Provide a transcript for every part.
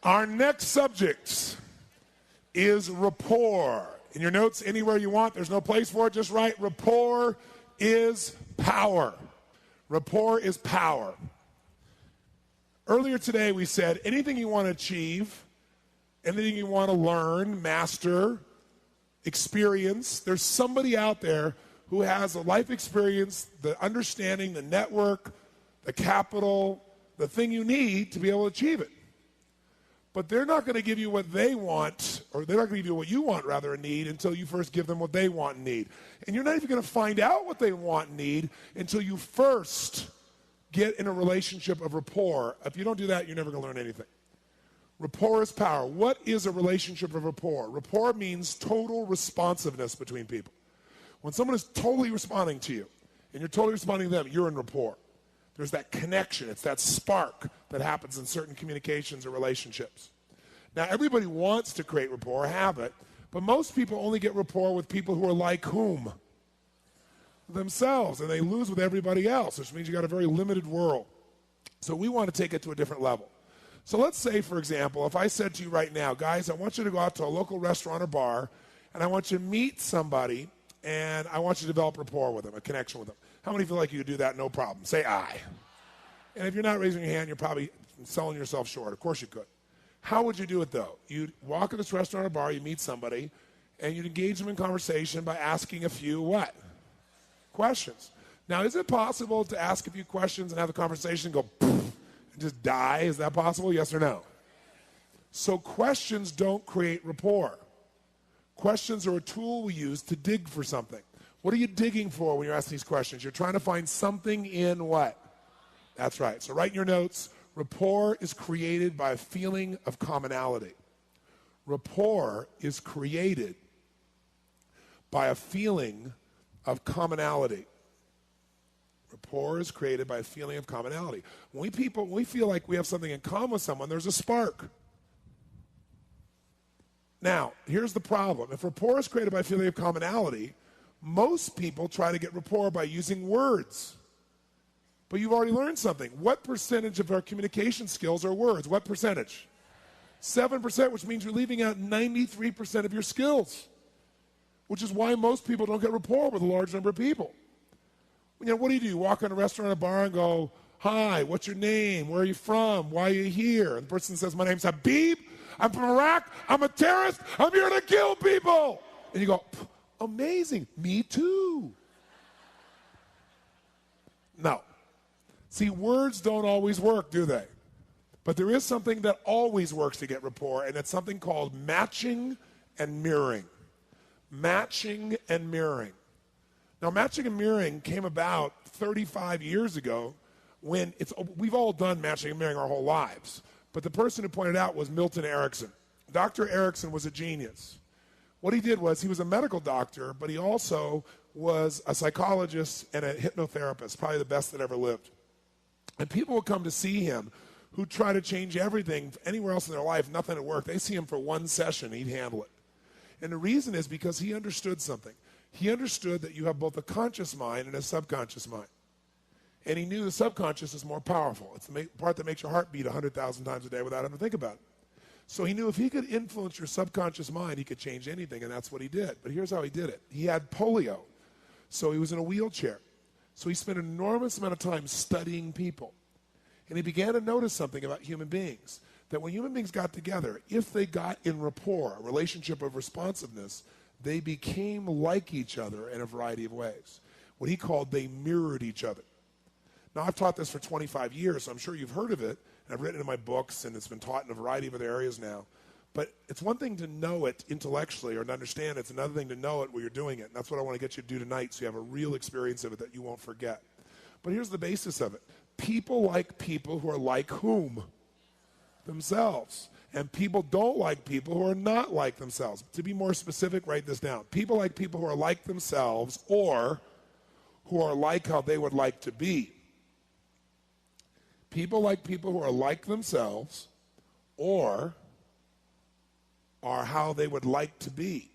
Our next subject is rapport. In your notes, anywhere you want, there's no place for it, just write rapport is power. Rapport is power. Earlier today we said anything you want to achieve, anything you want to learn, master, experience, there's somebody out there who has a life experience, the understanding, the network, the capital, the thing you need to be able to achieve it. But they're not going to give you what they want, or they're not going to give you what you want, rather, and need, until you first give them what they want and need. And you're not even going to find out what they want and need until you first get in a relationship of rapport. If you don't do that, you're never going to learn anything. Rapport is power. What is a relationship of rapport? Rapport means total responsiveness between people. When someone is totally responding to you, and you're totally responding to them, you're in rapport. There's that connection. It's that spark that happens in certain communications or relationships. Now, everybody wants to create rapport, have it, but most people only get rapport with people who are like whom? Themselves, and they lose with everybody else, which means you got a very limited world. So we want to take it to a different level. So let's say, for example, if I said to you right now, guys, I want you to go out to a local restaurant or bar, and I want you to meet somebody, and I want you to develop rapport with them, a connection with them. How many feel like you could do that? No problem. Say aye. And if you're not raising your hand, you're probably selling yourself short. Of course you could. How would you do it, though? You'd walk in this restaurant or bar, you meet somebody, and you'd engage them in conversation by asking a few what? Questions. Now, is it possible to ask a few questions and have a conversation and go poof, and just die? Is that possible? Yes or no? So questions don't create rapport. Questions are a tool we use to dig for something. What are you digging for when you're asking these questions? You're trying to find something in what? That's right. So write in your notes, rapport is created by a feeling of commonality. Rapport is created by a feeling of commonality. Rapport is created by a feeling of commonality. When we feel like we have something in common with someone, there's a spark. Now, here's the problem. If rapport is created by a feeling of commonality, most people try to get rapport by using words. But you've already learned something. What percentage of our communication skills are words? What percentage? 7%, which means you're leaving out 93% of your skills, which is why most people don't get rapport with a large number of people. You know, what do? You walk in a restaurant or a bar and go, hi, what's your name? Where are you from? Why are you here? And the person says, my name's Habib. I'm from Iraq. I'm a terrorist. I'm here to kill people. And you go, amazing. Me too. No. See, words don't always work, do they? But there is something that always works to get rapport, and it's something called matching and mirroring. Matching and mirroring. Now, matching and mirroring came about 35 years ago when we've all done matching and mirroring our whole lives. But the person who pointed out was Milton Erickson. Dr. Erickson was a genius. What he did was he was a medical doctor, but he also was a psychologist and a hypnotherapist, probably the best that ever lived. And people would come to see him who try to change everything anywhere else in their life, nothing would work. They see him for one session, he'd handle it. And the reason is because he understood something. He understood that you have both a conscious mind and a subconscious mind. And he knew the subconscious is more powerful. It's the part that makes your heart beat 100,000 times a day without having to think about it. So he knew if he could influence your subconscious mind, he could change anything, and that's what he did. But here's how he did it. He had polio, so he was in a wheelchair. So he spent an enormous amount of time studying people. And he began to notice something about human beings, that when human beings got together, if they got in rapport, a relationship of responsiveness, they became like each other in a variety of ways. What he called, they mirrored each other. Now, I've taught this for 25 years, so I'm sure you've heard of it, and I've written it in my books, and it's been taught in a variety of other areas now. But it's one thing to know it intellectually or to understand it. It's another thing to know it while you're doing it. And that's what I want to get you to do tonight so you have a real experience of it that you won't forget. But here's the basis of it. People like people who are like whom? Themselves. And people don't like people who are not like themselves. To be more specific, write this down. People like people who are like themselves or who are like how they would like to be. People like people who are like themselves or are how they would like to be.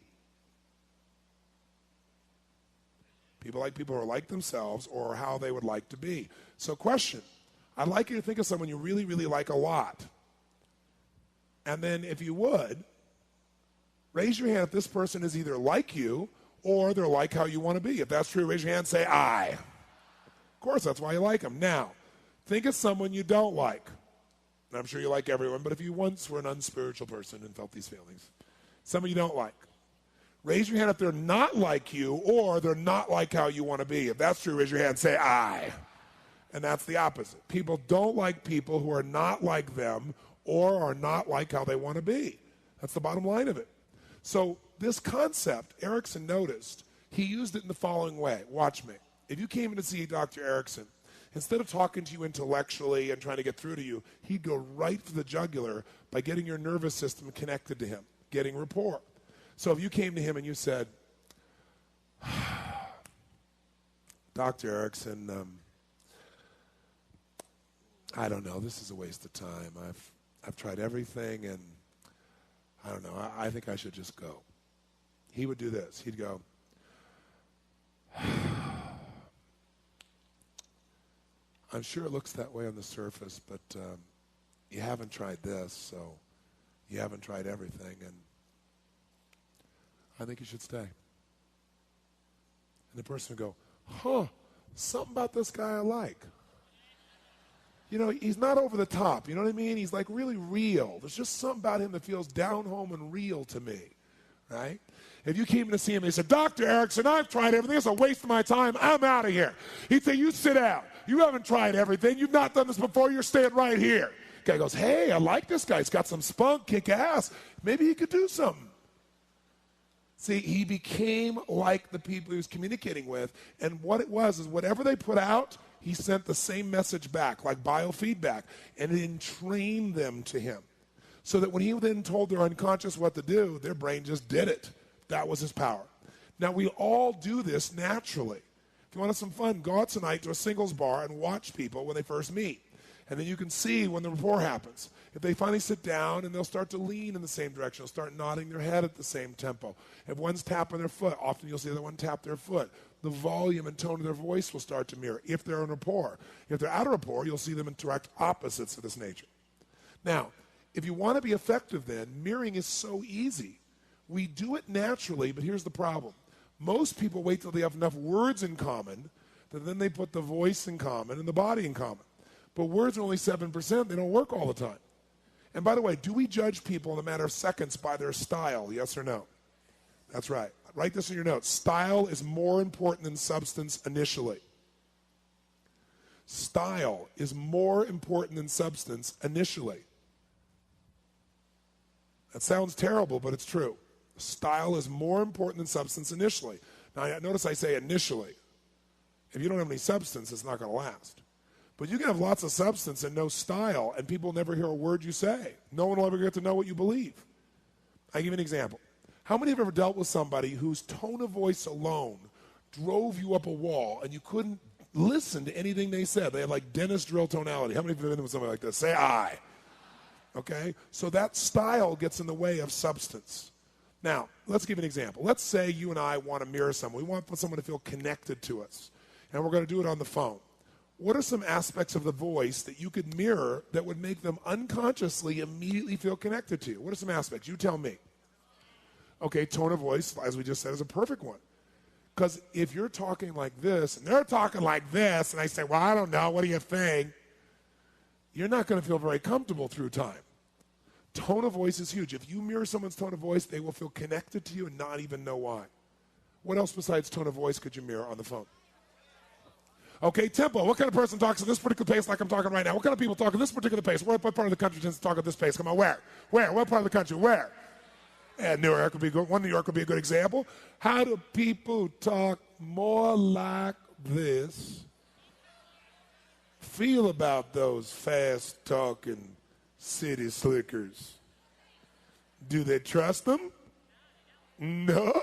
People like people who are like themselves or how they would like to be. So question, I'd like you to think of someone you really, really like a lot. And then if you would, raise your hand if this person is either like you or they're like how you want to be. If that's true, raise your hand and say, I. Of course, that's why you like them. Now, think of someone you don't like. And I'm sure you like everyone, but if you once were an unspiritual person and felt these feelings, someone you don't like, raise your hand if they're not like you or they're not like how you want to be. If that's true, raise your hand and say, I. And that's the opposite. People don't like people who are not like them or are not like how they want to be. That's the bottom line of it. So this concept, Erickson noticed, he used it in the following way. Watch me. If you came in to see Dr. Erickson, instead of talking to you intellectually and trying to get through to you, he'd go right for the jugular by getting your nervous system connected to him, getting rapport. So if you came to him and you said, Dr. Erickson, I don't know, this is a waste of time. I've tried everything and I don't know, I think I should just go. He would do this. He'd go, I'm sure it looks that way on the surface, but you haven't tried this, so you haven't tried everything, and I think you should stay. And the person would go, something about this guy I like. You know, he's not over the top, you know what I mean? He's like really real. There's just something about him that feels down home and real to me, right? If you came to see him and he said, Dr. Erickson, I've tried everything. It's a waste of my time. I'm out of here. He'd say, you sit down. You haven't tried everything. You've not done this before. You're staying right here. The guy goes, hey, I like this guy. He's got some spunk, kick ass. Maybe he could do something. See, he became like the people he was communicating with, and what it was is whatever they put out, he sent the same message back, like biofeedback, and it entrained them to him. So that when he then told their unconscious what to do, their brain just did it. That was his power. Now, we all do this naturally. If you want to have some fun, go out tonight to a singles bar and watch people when they first meet. And then you can see when the rapport happens. If they finally sit down and they'll start to lean in the same direction, they'll start nodding their head at the same tempo. If one's tapping their foot, often you'll see the other one tap their foot. The volume and tone of their voice will start to mirror if they're in rapport. If they're out of rapport, you'll see them in direct opposites of this nature. Now, if you want to be effective then, mirroring is so easy. We do it naturally, but here's the problem. Most people wait till they have enough words in common that then they put the voice in common and the body in common. But words are only 7%. They don't work all the time. And by the way, do we judge people in a matter of seconds by their style, yes or no? That's right. Write this in your notes. Style is more important than substance initially. Style is more important than substance initially. That sounds terrible, but it's true. Style is more important than substance initially. Now, notice I say initially. If you don't have any substance, it's not going to last. But you can have lots of substance and no style, and people never hear a word you say. No one will ever get to know what you believe. I'll give you an example. How many have ever dealt with somebody whose tone of voice alone drove you up a wall and you couldn't listen to anything they said? They had like dentist drill tonality. How many have been with somebody like this? Say I. Okay? So that style gets in the way of substance. Now, let's give an example. Let's say you and I want to mirror someone. We want someone to feel connected to us, and we're going to do it on the phone. What are some aspects of the voice that you could mirror that would make them unconsciously immediately feel connected to you? What are some aspects? You tell me. Okay, tone of voice, as we just said, is a perfect one. Because if you're talking like this, and they're talking like this, and I say, well, I don't know, what do you think? You're not going to feel very comfortable through time. Tone of voice is huge. If you mirror someone's tone of voice, they will feel connected to you and not even know why. What else besides tone of voice could you mirror on the phone? Okay, tempo. What kind of person talks at this particular pace like I'm talking right now? What kind of people talk at this particular pace? What part of the country tends to talk at this pace? Come on, where? Where? What part of the country? Where? And New York would be good. One New York would be a good example. How do people talk more like this? Feel about those fast-talking city slickers. Do they trust them? No.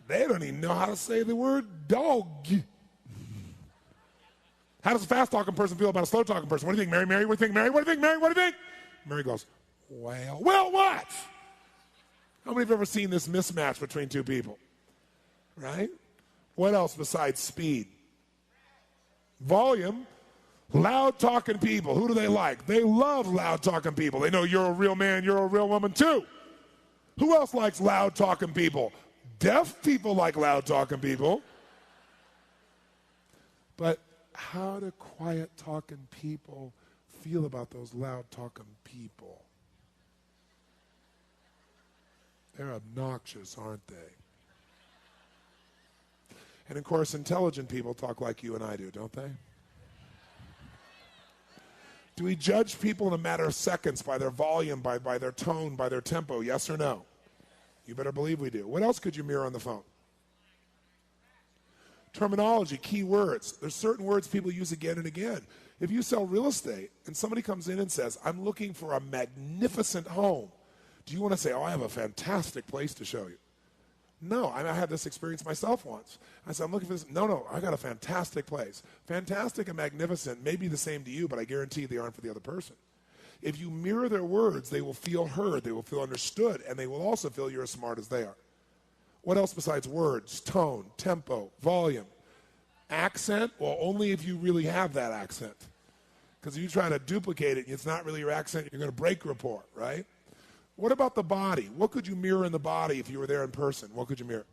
They don't even know how to say the word dog. How does a fast-talking person feel about a slow-talking person? What do you think, Mary? Mary, what do you think, Mary? What do you think, Mary? What do you think? Mary goes, well, what? How many have ever seen this mismatch between two people? Right? What else besides speed? Volume. Loud-talking people, who do they like? They love loud-talking people. They know you're a real man, you're a real woman too. Who else likes loud-talking people? Deaf people like loud-talking people. But how do quiet-talking people feel about those loud-talking people? They're obnoxious, aren't they? And of course, intelligent people talk like you and I do, don't they? Do we judge people in a matter of seconds by their volume, by their tone, by their tempo? Yes or no? You better believe we do. What else could you mirror on the phone? Terminology, key words. There's certain words people use again and again. If you sell real estate and somebody comes in and says, I'm looking for a magnificent home, do you want to say, oh, I have a fantastic place to show you? No, I had this experience myself once. I said, I'm looking for this. No, I got a fantastic place. Fantastic and magnificent may be the same to you, but I guarantee they aren't for the other person. If you mirror their words, they will feel heard, they will feel understood, and they will also feel you're as smart as they are. What else besides words, tone, tempo, volume? Accent? Well, only if you really have that accent. Because if you try to duplicate it and it's not really your accent, you're going to break rapport, right? What about the body? What could you mirror in the body if you were there in person? What could you mirror?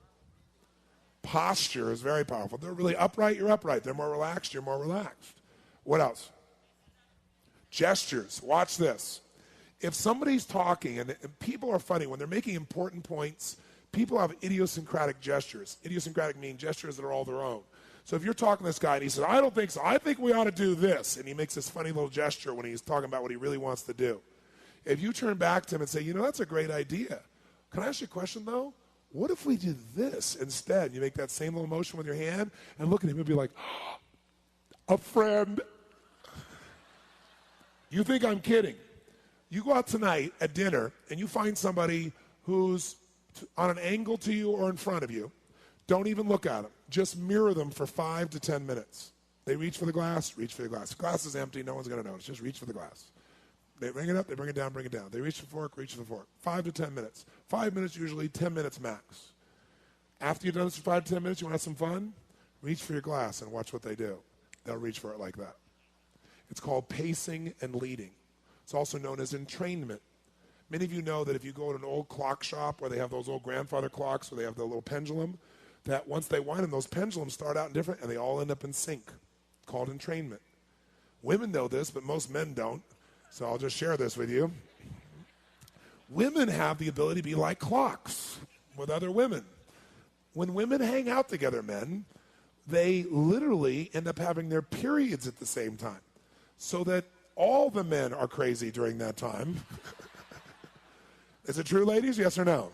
Posture is very powerful. They're really upright, you're upright. They're more relaxed, you're more relaxed. What else? Gestures. Watch this. If somebody's talking, and people are funny, when they're making important points, people have idiosyncratic gestures. Idiosyncratic mean gestures that are all their own. So if you're talking to this guy and he says, I don't think so, I think we ought to do this, and he makes this funny little gesture when he's talking about what he really wants to do. If you turn back to him and say, you know, that's a great idea. Can I ask you a question, though? What if we did this instead? You make that same little motion with your hand and look at him and be like, a friend. You think I'm kidding. You go out tonight at dinner and you find somebody who's on an angle to you or in front of you. Don't even look at them. Just mirror them for 5 to 10 minutes. They reach for the glass, reach for the glass. The glass is empty, no one's going to notice. Just reach for the glass. They bring it up, they bring it down, bring it down. They reach for the fork, reach for the fork. 5 to 10 minutes. 5 minutes usually, 10 minutes max. After you've done this for 5 to 10 minutes, you want to have some fun? Reach for your glass and watch what they do. They'll reach for it like that. It's called pacing and leading. It's also known as entrainment. Many of you know that if you go to an old clock shop where they have those old grandfather clocks where they have the little pendulum, that once they wind them, those pendulums start out different and they all end up in sync. It's called entrainment. Women know this, but most men don't. So I'll just share this with you. Women have the ability to be like clocks with other women. When women hang out together, men, they literally end up having their periods at the same time. So that all the men are crazy during that time. Is it true, ladies? Yes or no?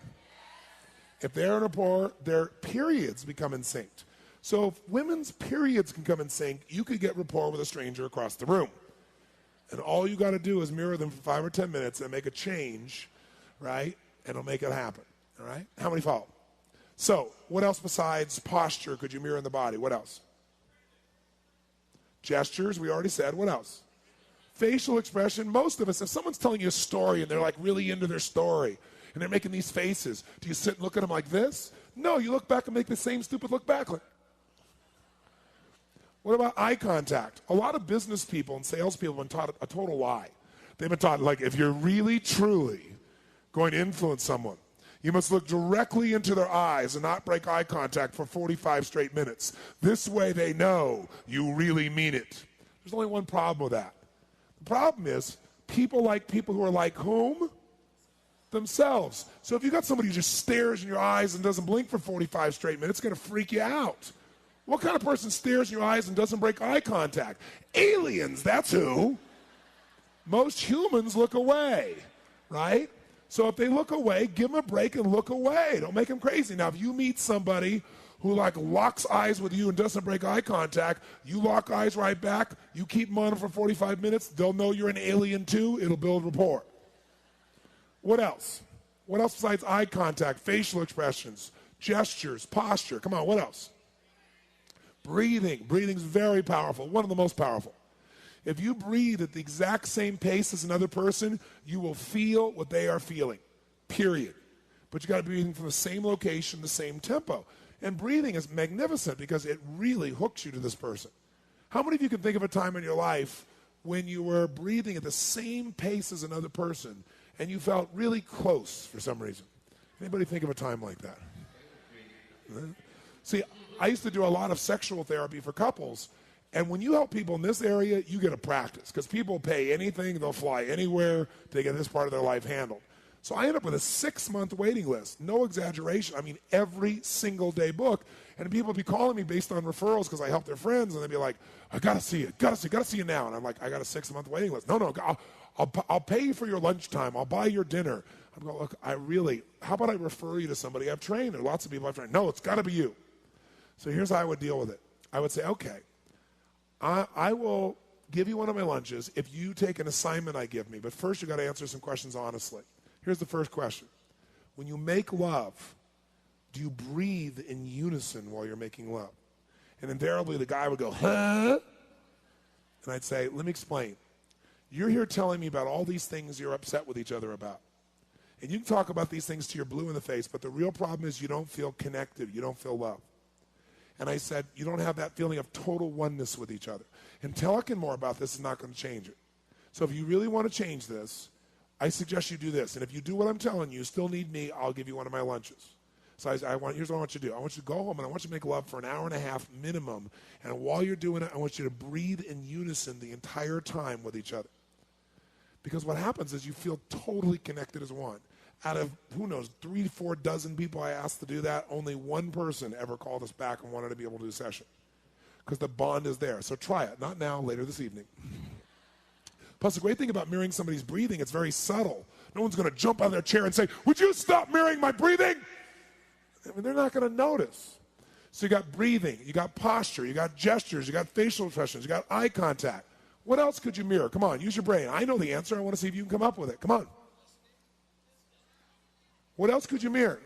If they're in rapport, their periods become in sync. So if women's periods can come in sync, you could get rapport with a stranger across the room. And all you got to do is mirror them for 5 or 10 minutes and make a change, right? And it'll make it happen, all right? How many follow? So what else besides posture could you mirror in the body? What else? Gestures, we already said. What else? Facial expression. Most of us, if someone's telling you a story and they're like really into their story and they're making these faces, do you sit and look at them like this? No, you look back and make the same stupid look back. What about eye contact? A lot of business people and salespeople have been taught a total lie. They've been taught, like, if you're really, truly going to influence someone, you must look directly into their eyes and not break eye contact for 45 straight minutes. This way they know you really mean it. There's only one problem with that. The problem is people like people who are like whom? Themselves. So if you got somebody who just stares in your eyes and doesn't blink for 45 straight minutes, it's going to freak you out. What kind of person stares in your eyes and doesn't break eye contact? Aliens, that's who. Most humans look away, right? So if they look away, give them a break and look away. Don't make them crazy. Now, if you meet somebody who like locks eyes with you and doesn't break eye contact, you lock eyes right back, you keep them on them for 45 minutes, they'll know you're an alien too, it'll build rapport. What else? What else besides eye contact, facial expressions, gestures, posture? Come on, what else? Breathing. Breathing's very powerful, one of the most powerful. If you breathe at the exact same pace as another person, you will feel what they are feeling, period. But you got to be breathing from the same location, the same tempo. And breathing is magnificent because it really hooks you to this person. How many of you can think of a time in your life when you were breathing at the same pace as another person and you felt really close for some reason? Anybody think of a time like that? See, I used to do a lot of sexual therapy for couples, and when you help people in this area, you get a practice, because people pay anything, they'll fly anywhere to get this part of their life handled. So I ended up with a 6-month waiting list, no exaggeration. I mean, every single day book, and people would be calling me based on referrals because I help their friends, and they'd be like, I gotta see you, gotta see you now. And I'm like, I got a 6-month waiting list. No, I'll pay you for your lunchtime, I'll buy your dinner. I'm going, look, how about I refer you to somebody I've trained? There are lots of people I've trained. No, it's gotta be you. So here's how I would deal with it. I would say, okay, I will give you one of my lunches if you take an assignment I give me, but first you got to answer some questions honestly. Here's the first question. When you make love, do you breathe in unison while you're making love? And invariably the guy would go, huh? And I'd say, let me explain. You're here telling me about all these things you're upset with each other about. And you can talk about these things till you're blue in the face, but the real problem is you don't feel connected, you don't feel loved. And I said, you don't have that feeling of total oneness with each other. And talking more about this is not going to change it. So if you really want to change this, I suggest you do this. And if you do what I'm telling you, still need me, I'll give you one of my lunches. So here's what I want you to do. I want you to go home and I want you to make love for an hour and a half minimum. And while you're doing it, I want you to breathe in unison the entire time with each other. Because what happens is you feel totally connected as one. Out of, 3-4 dozen people I asked to do that, only one person ever called us back and wanted to be able to do a session. Because the bond is there. So try it. Not now, later this evening. Plus, the great thing about mirroring somebody's breathing, it's very subtle. No one's going to jump out of their chair and say, would you stop mirroring my breathing? I mean, they're not going to notice. So you got breathing, you got posture, you got gestures, you got facial expressions, you got eye contact. What else could you mirror? Come on, use your brain. I know the answer. I want to see if you can come up with it. Come on. What else could you mirror?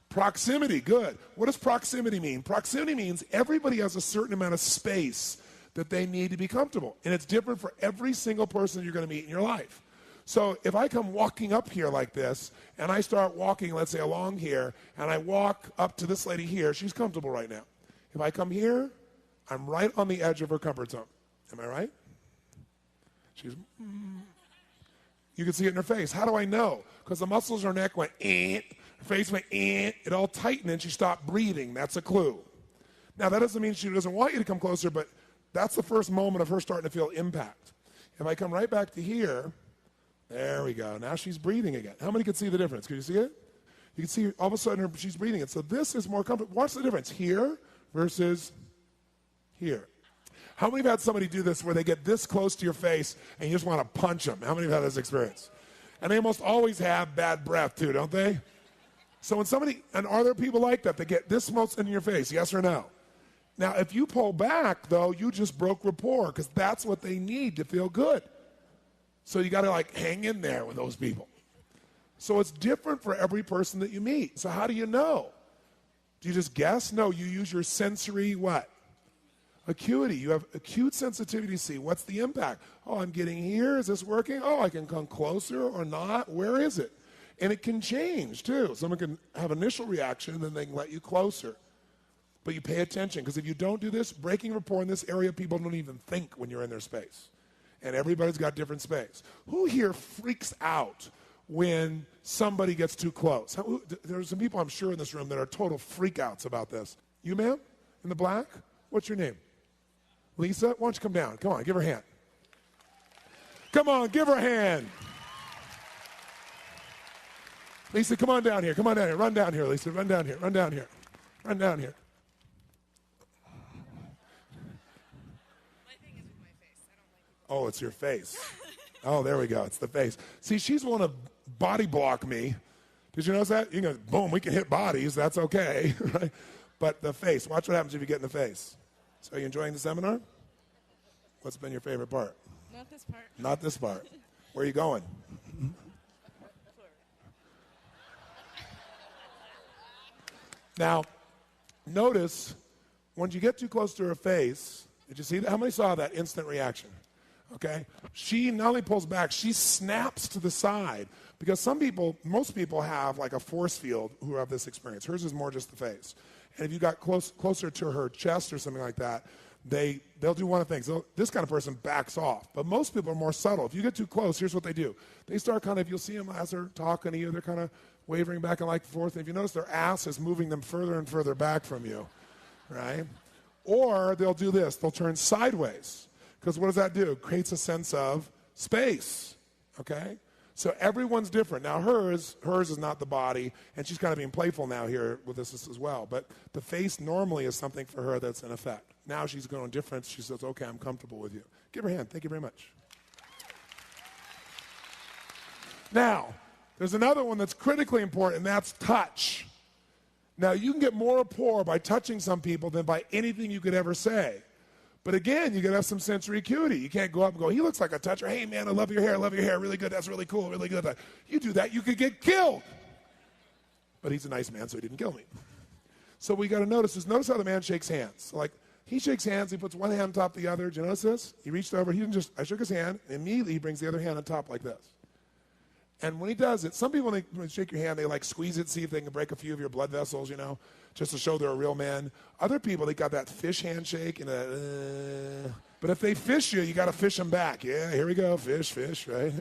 Proximity, good. What does proximity mean? Proximity means everybody has a certain amount of space that they need to be comfortable. And it's different for every single person you're going to meet in your life. So if I come walking up here like this, and I start walking, let's say, along here, and I walk up to this lady here, she's comfortable right now. If I come here, I'm right on the edge of her comfort zone. Am I right? You can see it in her face. How do I know? Because the muscles in her neck went, her face went, it all tightened, and she stopped breathing. That's a clue. Now, that doesn't mean she doesn't want you to come closer, but that's the first moment of her starting to feel impact. If I come right back to here, there we go. Now she's breathing again. How many can see the difference? Can you see it? You can see all of a sudden she's breathing it. So this is more comfortable. Watch the difference here versus here. How many have had somebody do this where they get this close to your face and you just want to punch them? How many have had this experience? And they almost always have bad breath too, don't they? So when somebody, and are there people like that get this close in your face, yes or no? Now, if you pull back, though, you just broke rapport because that's what they need to feel good. So you got to hang in there with those people. So it's different for every person that you meet. So how do you know? Do you just guess? No, you use your sensory what? Acuity. You have acute sensitivity to see what's the impact. Oh, I'm getting here. Is this working? Oh, I can come closer or not. Where is it? And it can change, too. Someone can have initial reaction, and then they can let you closer. But you pay attention, because if you don't do this, breaking rapport in this area, people don't even think when you're in their space. And everybody's got different space. Who here freaks out when somebody gets too close? There's some people, I'm sure, in this room that are total freakouts about this. You, ma'am? In the black? What's your name? Lisa? Why don't you come down? Come on, give her a hand. Come on, give her a hand. Lisa, come on down here. Come on down here. Run down here, Lisa. Run down here. Run down here. Run down here. My thing is with my face. I don't like people. Oh, it's your face. Oh, there we go. It's the face. See, she's willing to body block me. Did you notice that? You can go, boom, we can hit bodies. That's okay. Right? But the face. Watch what happens if you get in the face. So are you enjoying the seminar? What's been your favorite part? Not this part. Not this part. Where are you going? Now, notice when you get too close to her face, did you see that? How many saw that instant reaction? Okay? She not only pulls back, she snaps to the side. Because most people have a force field who have this experience. Hers is more just the face. And if you got closer to her chest or something like that, they'll do one of the things. This kind of person backs off. But most people are more subtle. If you get too close, here's what they do. They start kind of, you'll see them as they're talking to you, they're kind of wavering back and forth. And if you notice, their ass is moving them further and further back from you, right? Or they'll do this. They'll turn sideways. Because what does that do? It creates a sense of space, okay? So everyone's different. Now hers is not the body, and she's kind of being playful now here with this as well. But the face normally is something for her that's in effect. Now she's going different. She says, okay, I'm comfortable with you. Give her a hand. Thank you very much. Now, there's another one that's critically important, and that's touch. Now, you can get more rapport by touching some people than by anything you could ever say. But again, you got to have some sensory acuity. You can't go up and go, he looks like a toucher. Hey, man, I love your hair, really good. That's really cool, really good. You do that, you could get killed. But he's a nice man, so he didn't kill me. So what we got to notice is, notice how the man shakes hands. So like, he shakes hands, he puts one hand on top of the other. Do you notice this? He reached over, I shook his hand, and immediately he brings the other hand on top like this. And when he does it, some people, when they shake your hand, they like squeeze it, see if they can break a few of your blood vessels, just to show they're a real man. Other people, they got that fish handshake. But if they fish you, you got to fish them back. Yeah, here we go, fish, right?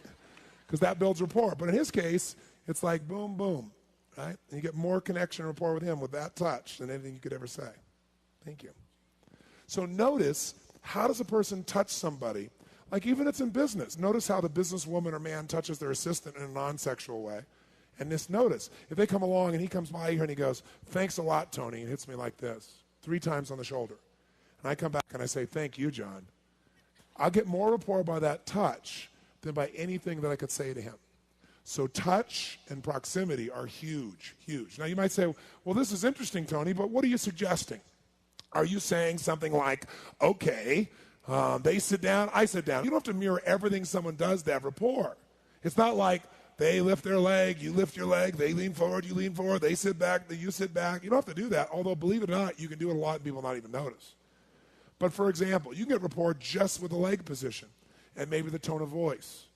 Because that builds rapport. But in his case, it's like boom, boom, right? And you get more connection and rapport with him with that touch than anything you could ever say. Thank you. So notice, how does a person touch somebody? Like even it's in business. Notice how the businesswoman or man touches their assistant in a non-sexual way. And just notice, if they come along and he comes by here and he goes, thanks a lot, Tony, and hits me like this, 3 times on the shoulder. And I come back and I say, thank you, John. I'll get more rapport by that touch than by anything that I could say to him. So touch and proximity are huge, huge. Now you might say, well, this is interesting, Tony, but what are you suggesting? Are you saying something like, okay, they sit down, I sit down. You don't have to mirror everything someone does to have rapport. It's not like they lift their leg, you lift your leg, they lean forward, you lean forward, they sit back, you sit back. You don't have to do that, although believe it or not, you can do it a lot and people not even notice. But for example, you can get rapport just with the leg position and maybe the tone of voice,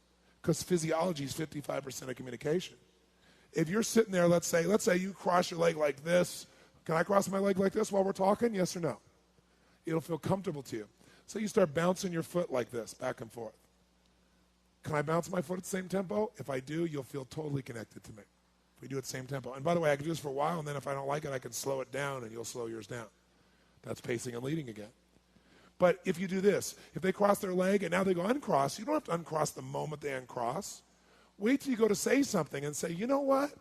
because physiology is 55% of communication. If you're sitting there, let's say you cross your leg like this. Can I cross my leg like this while we're talking? Yes or no? It'll feel comfortable to you. So you start bouncing your foot like this, back and forth. Can I bounce my foot at the same tempo? If I do, you'll feel totally connected to me. If we do it at the same tempo. And by the way, I can do this for a while, and then if I don't like it, I can slow it down, and you'll slow yours down. That's pacing and leading again. But if you do this, if they cross their leg and now they go uncross, you don't have to uncross the moment they uncross. Wait till you go to say something and say, you know what?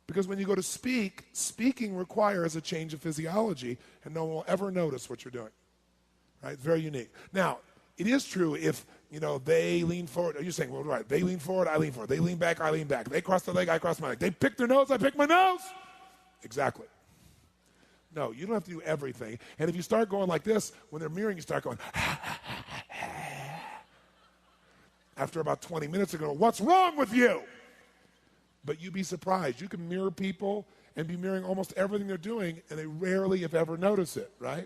Because when you go to speak, speaking requires a change of physiology, and no one will ever notice what you're doing. Right? Very unique. Now, it is true if, they lean forward. Are you saying, well, right, they lean forward, I lean forward. They lean back, I lean back. They cross their leg, I cross my leg. They pick their nose, I pick my nose. Exactly. No, you don't have to do everything. And if you start going like this, when they're mirroring, you start going, after about 20 minutes, they're going, what's wrong with you? But you'd be surprised. You can mirror people and be mirroring almost everything they're doing, and they rarely, if ever, notice it, right?